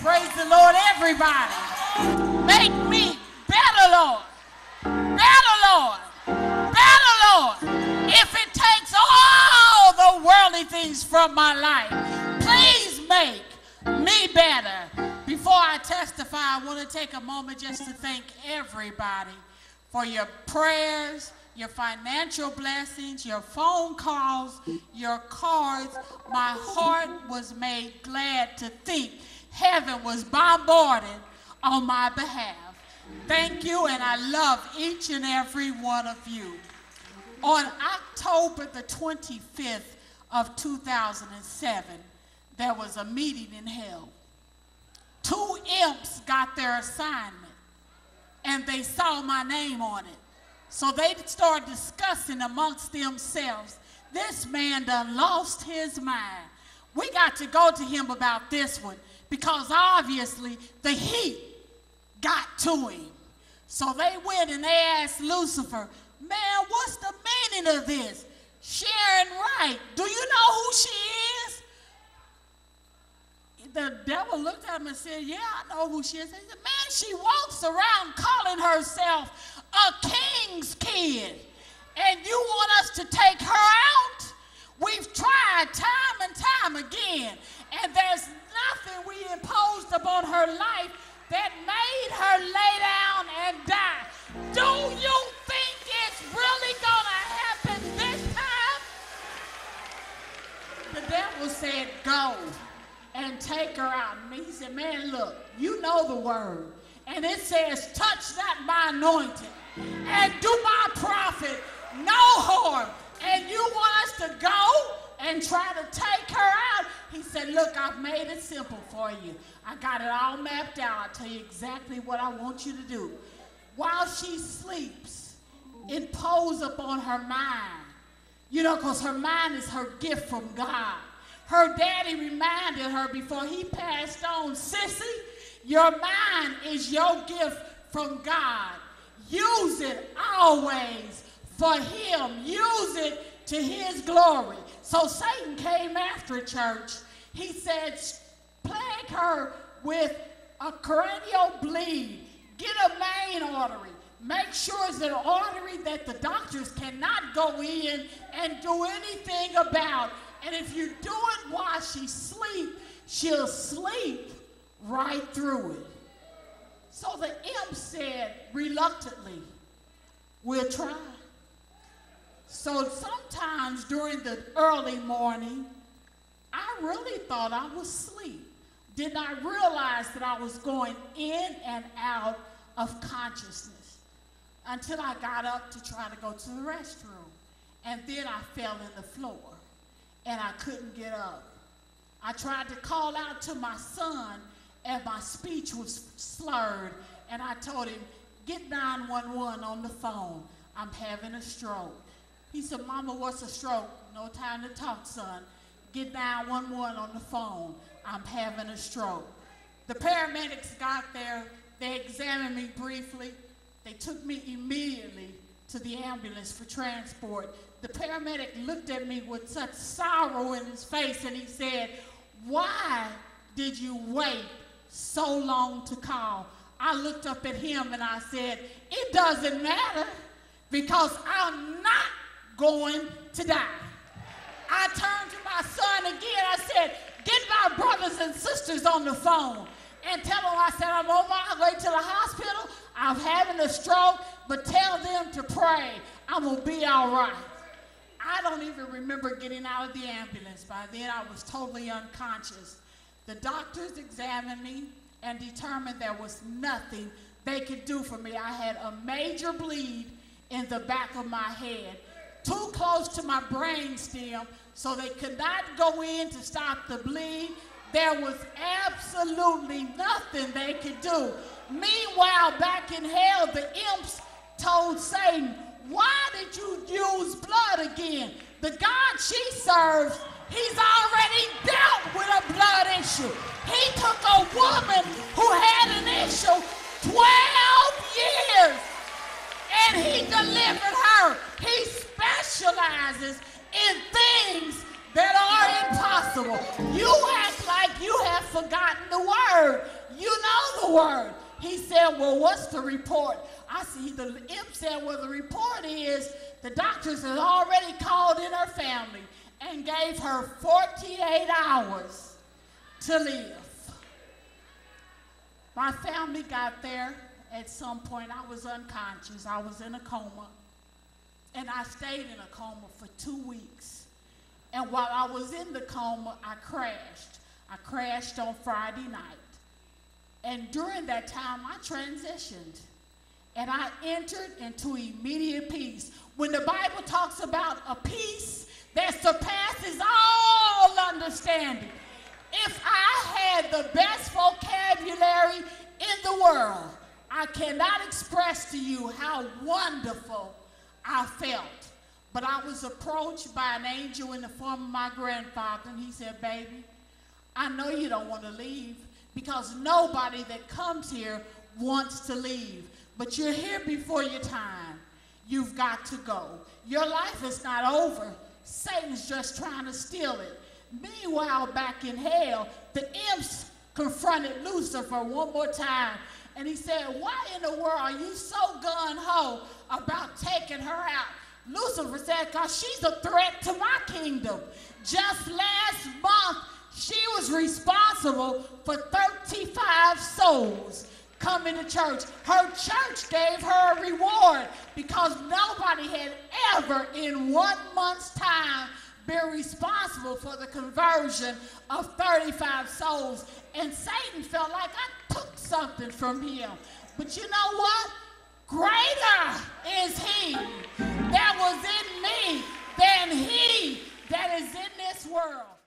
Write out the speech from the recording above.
Praise the Lord, everybody. Make me better, Lord. Better, Lord. Better, Lord. If it takes all the worldly things from my life, please make me better. Before I testify, I want to take a moment just to thank everybody for your prayers, your financial blessings, your phone calls, your cards. My heart was made glad to think heaven was bombarded on my behalf. Thank you, and I love each and every one of you. On October the 25th of 2007, there was a meeting in hell. 2 imps got their assignment, and they saw my name on it. So they started discussing amongst themselves, this man done lost his mind. We got to go to him about this one, because obviously the heat got to him. So they went and they asked Lucifer, man, what's the meaning of this? Sharon Wright, do you know who she is? The devil looked at him and said, yeah, I know who she is. He said, man, she walks around calling herself a king's kid. And you want us to take her out? We've tried time and time again. And there's nothing we imposed upon her life that made her lay down and die. Do you think it's really going to happen this time? The devil said, go and take her out. And he said, man, look, you know the word. And it says, touch not my anointing and do my prophet no harm. And you want us to go and try to take her out? He said, look, I've made it simple for you. I got it all mapped out. I'll tell you exactly what I want you to do. While she sleeps, impose upon her mind. You know, because her mind is her gift from God. Her daddy reminded her before he passed on, Sissy, your mind is your gift from God. Use it always for him. Use it to his glory. So Satan came after church. He said, plague her with a cranial bleed. Get a main artery. Make sure it's an artery that the doctors cannot go in and do anything about. And if you do it while she sleeps, she'll sleep right through it. So the imp said, reluctantly, we'll try. So sometimes during the early morning, I really thought I was asleep. Did not realize that I was going in and out of consciousness until I got up to try to go to the restroom. And then I fell in the floor and I couldn't get up. I tried to call out to my son and my speech was slurred, and I told him, get 911 on the phone. I'm having a stroke. He said, Mama, what's a stroke? No time to talk, son. Get 911 on the phone. I'm having a stroke. The paramedics got there. They examined me briefly. They took me immediately to the ambulance for transport. The paramedic looked at me with such sorrow in his face, and he said, why did you wait so long to call? I looked up at him and I said, it doesn't matter because I'm not going to die. I turned to my son again. I said, get my brothers and sisters on the phone and tell them, I said, I'm on my way to the hospital. I'm having a stroke, but tell them to pray. I'm going to be all right. I don't even remember getting out of the ambulance. By then, I was totally unconscious. The doctors examined me and determined there was nothing they could do for me. I had a major bleed in the back of my head, too close to my brain stem, so they could not go in to stop the bleed. There was absolutely nothing they could do. Meanwhile, back in hell, the imps told Satan, why did you use blood again? The God she serves, he's already dealt with a blood issue. He took a woman who had an issue 12 years and he delivered her. He specializes in things that are impossible. You act like you have forgotten the word. You know the word. He said, well, what's the report? I see the imp said, well, the report is the doctors had already called in her family and gave her 48 hours to live. My family got there at some point. I was unconscious. I was in a coma. And I stayed in a coma for 2 weeks. And while I was in the coma, I crashed. I crashed on Friday night. And during that time, I transitioned. And I entered into immediate peace. When the Bible talks about a peace that surpasses all understanding, if I had the best vocabulary in the world, I cannot express to you how wonderful I felt. But I was approached by an angel in the form of my grandfather, and he said, baby, I know you don't want to leave because nobody that comes here wants to leave. But you're here before your time. You've got to go. Your life is not over. Satan's just trying to steal it. Meanwhile, back in hell, the imps confronted Lucifer one more time. And he said, why in the world are you so gun-ho about taking her out? Lucifer said, because she's a threat to my kingdom. Just last month, she was responsible for 35 souls coming to church. Her church gave her a reward because nobody had ever in 1 month's time been responsible for the conversion of 35 souls. And Satan felt like I took something from him. But you know what? Greater is he that was in me than he that is in this world.